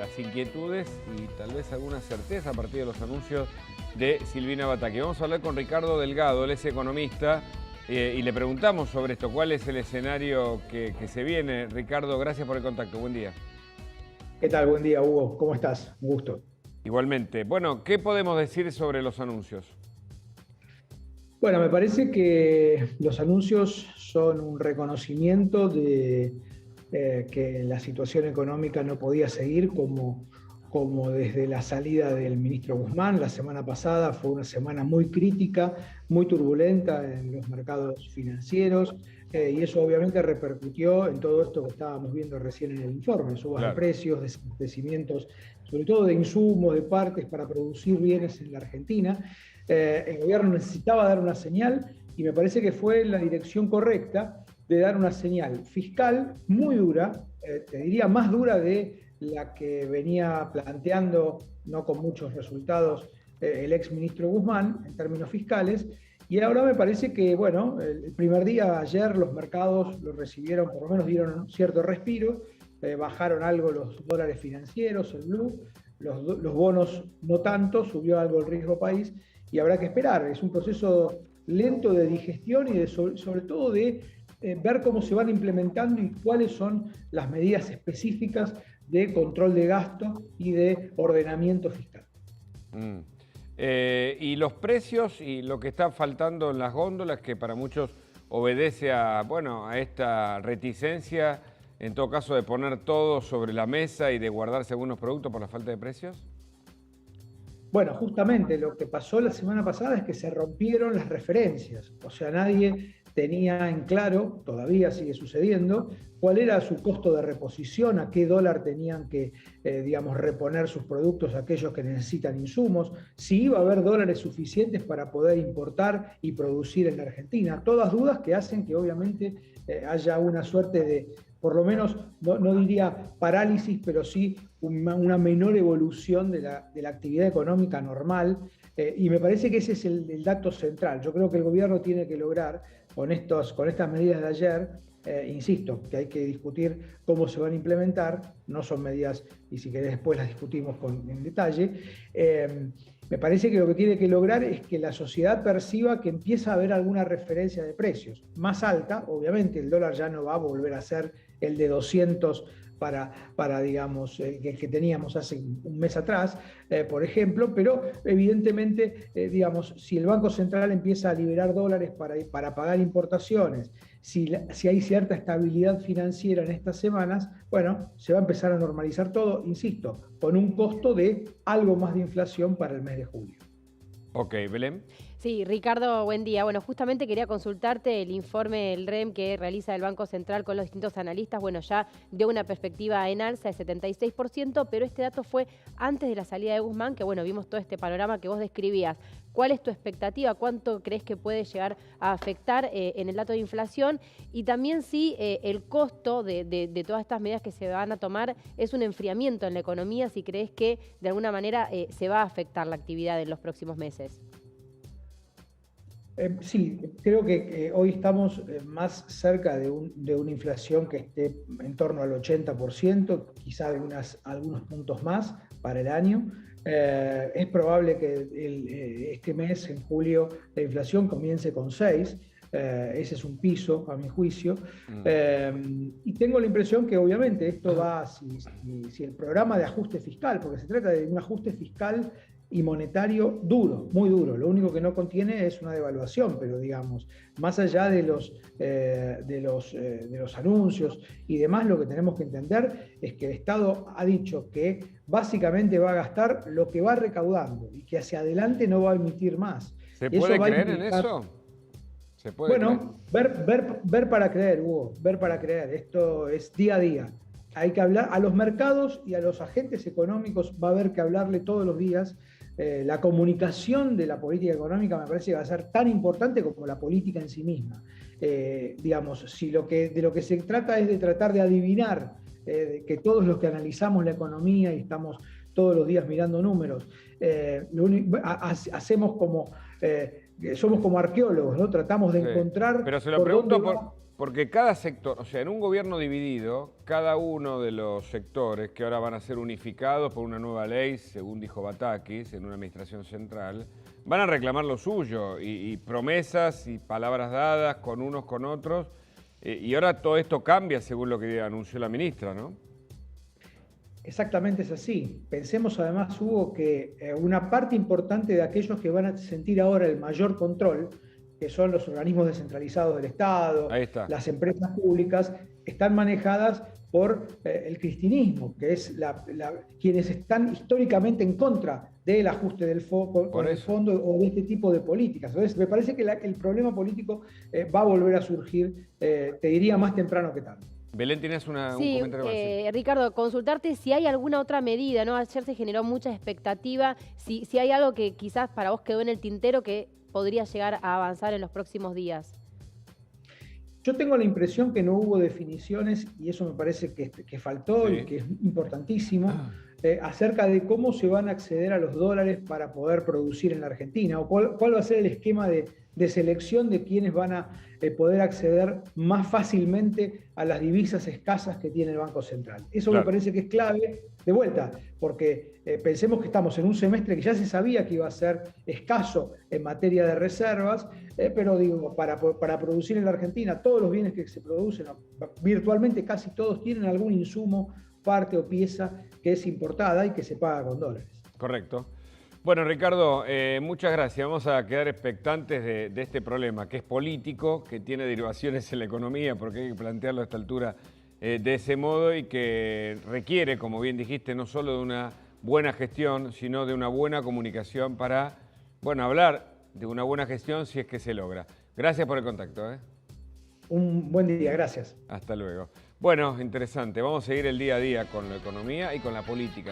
las inquietudes y tal vez alguna certeza a partir de los anuncios de Silvina Bataki. Vamos a hablar con Ricardo Delgado, él es economista, y le preguntamos sobre esto, cuál es el escenario que se viene. Ricardo, gracias por el contacto, buen día. ¿Qué tal? Buen día, Hugo. ¿Cómo estás? Un gusto. Igualmente. Bueno, ¿qué podemos decir sobre los anuncios? Bueno, me parece que los anuncios son un reconocimiento de que la situación económica no podía seguir como desde la salida del ministro Guzmán. La semana pasada fue una semana muy crítica, muy turbulenta en los mercados financieros, y eso obviamente repercutió en todo esto que estábamos viendo recién en el informe, subas de precios, desabastecimientos, sobre todo de insumos, de partes para producir bienes en la Argentina. El gobierno necesitaba dar una señal y me parece que fue la dirección correcta de dar una señal fiscal muy dura, te diría más dura de la que venía planteando, no con muchos resultados, el ex ministro Guzmán en términos fiscales. Y ahora me parece que, bueno, el primer día, ayer, los mercados lo recibieron, por lo menos dieron un cierto respiro, bajaron algo los dólares financieros, el blue, los bonos no tanto, subió algo el riesgo país, y habrá que esperar. Es un proceso lento de digestión y sobre todo de ver cómo se van implementando y cuáles son las medidas específicas de control de gasto y de ordenamiento fiscal. Y los precios y lo que está faltando en las góndolas, que para muchos obedece a, bueno, a esta reticencia, en todo caso, de poner todo sobre la mesa y de guardarse algunos productos por la falta de precios. Bueno, justamente lo que pasó la semana pasada es que se rompieron las referencias. O sea, nadie tenía en claro, todavía sigue sucediendo, cuál era su costo de reposición, a qué dólar tenían que, digamos, reponer sus productos aquellos que necesitan insumos, si iba a haber dólares suficientes para poder importar y producir en la Argentina. Todas dudas que hacen que obviamente haya una suerte de, por lo menos, no diría parálisis, pero sí una menor evolución de la actividad económica normal. Y me parece que ese es el dato central. Yo creo que el gobierno tiene que lograr, con estas medidas de ayer, insisto, que hay que discutir cómo se van a implementar, no son medidas, y si querés después las discutimos en detalle, me parece que lo que tiene que lograr es que la sociedad perciba que empieza a haber alguna referencia de precios más alta. Obviamente el dólar ya no va a volver a ser el de 200 para digamos, que teníamos hace un mes atrás, por ejemplo, pero evidentemente, digamos, si el Banco Central empieza a liberar dólares para pagar importaciones, si hay cierta estabilidad financiera en estas semanas, bueno, se va a empezar a normalizar todo, insisto, con un costo de algo más de inflación para el mes de julio. Ok, Belén. Sí, Ricardo, buen día. Bueno, justamente quería consultarte el informe del REM que realiza el Banco Central con los distintos analistas. Bueno, ya dio una perspectiva en alza de 76%, pero este dato fue antes de la salida de Guzmán, que bueno, vimos todo este panorama que vos describías. ¿Cuál es tu expectativa? ¿Cuánto crees que puede llegar a afectar en el dato de inflación? Y también si el costo de todas estas medidas que se van a tomar es un enfriamiento en la economía, si crees que de alguna manera se va a afectar la actividad en los próximos meses. Sí, creo que hoy estamos más cerca de una inflación que esté en torno al 80%, quizá de algunos puntos más para el año. Es probable que este mes, en julio, la inflación comience con 6%. Ese es un piso, a mi juicio. Y tengo la impresión que obviamente esto va, si el programa de ajuste fiscal, porque se trata de un ajuste fiscal y monetario duro, muy duro. Lo único que no contiene es una devaluación, pero digamos, más allá de los anuncios y demás, lo que tenemos que entender es que el Estado ha dicho que básicamente va a gastar lo que va recaudando y que hacia adelante no va a emitir más. ¿Se puede creer en eso? ¿Se puede creer? Ver para creer, Hugo, ver para creer. Esto es día a día. Hay que hablar a los mercados y a los agentes económicos, va a haber que hablarle todos los días. La comunicación de la política económica me parece que va a ser tan importante como la política en sí misma. Digamos, si de lo que se trata es de tratar de adivinar, que todos los que analizamos la economía y estamos todos los días mirando números, hacemos como, somos como arqueólogos, ¿no? Tratamos de encontrar... Pero se lo pregunto Porque cada sector, o sea, en un gobierno dividido, cada uno de los sectores que ahora van a ser unificados por una nueva ley, según dijo Batakis, en una administración central, van a reclamar lo suyo y promesas y palabras dadas con unos con otros. Y ahora todo esto cambia según lo que anunció la ministra, ¿no? Exactamente es así. Pensemos además, Hugo, que una parte importante de aquellos que van a sentir ahora el mayor control, que son los organismos descentralizados del Estado, las empresas públicas, están manejadas por el cristinismo, que es quienes están históricamente en contra del ajuste del fondo o de este tipo de políticas. Entonces, me parece que el problema político va a volver a surgir, te diría, más temprano que tarde. Belén, tienes un comentario más. Sí, Ricardo, consultarte si hay alguna otra medida, ¿no? Ayer se generó mucha expectativa, si hay algo que quizás para vos quedó en el tintero que podría llegar a avanzar en los próximos días. Yo tengo la impresión que no hubo definiciones, y eso me parece que faltó y que es importantísimo, acerca de cómo se van a acceder a los dólares para poder producir en la Argentina, o cuál va a ser el esquema de selección de quienes van a poder acceder más fácilmente a las divisas escasas que tiene el Banco Central. Eso me parece que es clave, de vuelta, porque pensemos que estamos en un semestre que ya se sabía que iba a ser escaso en materia de reservas, pero digo, para producir en la Argentina, todos los bienes que se producen, virtualmente casi todos tienen algún insumo, parte o pieza que es importada y que se paga con dólares. Correcto. Bueno, Ricardo, muchas gracias. Vamos a quedar expectantes de este problema, que es político, que tiene derivaciones en la economía, porque hay que plantearlo a esta altura de ese modo y que requiere, como bien dijiste, no solo de una buena gestión, sino de una buena comunicación para, bueno, hablar de una buena gestión si es que se logra. Gracias por el contacto. Un buen día, gracias. Hasta luego. Bueno, interesante. Vamos a seguir el día a día con la economía y con la política.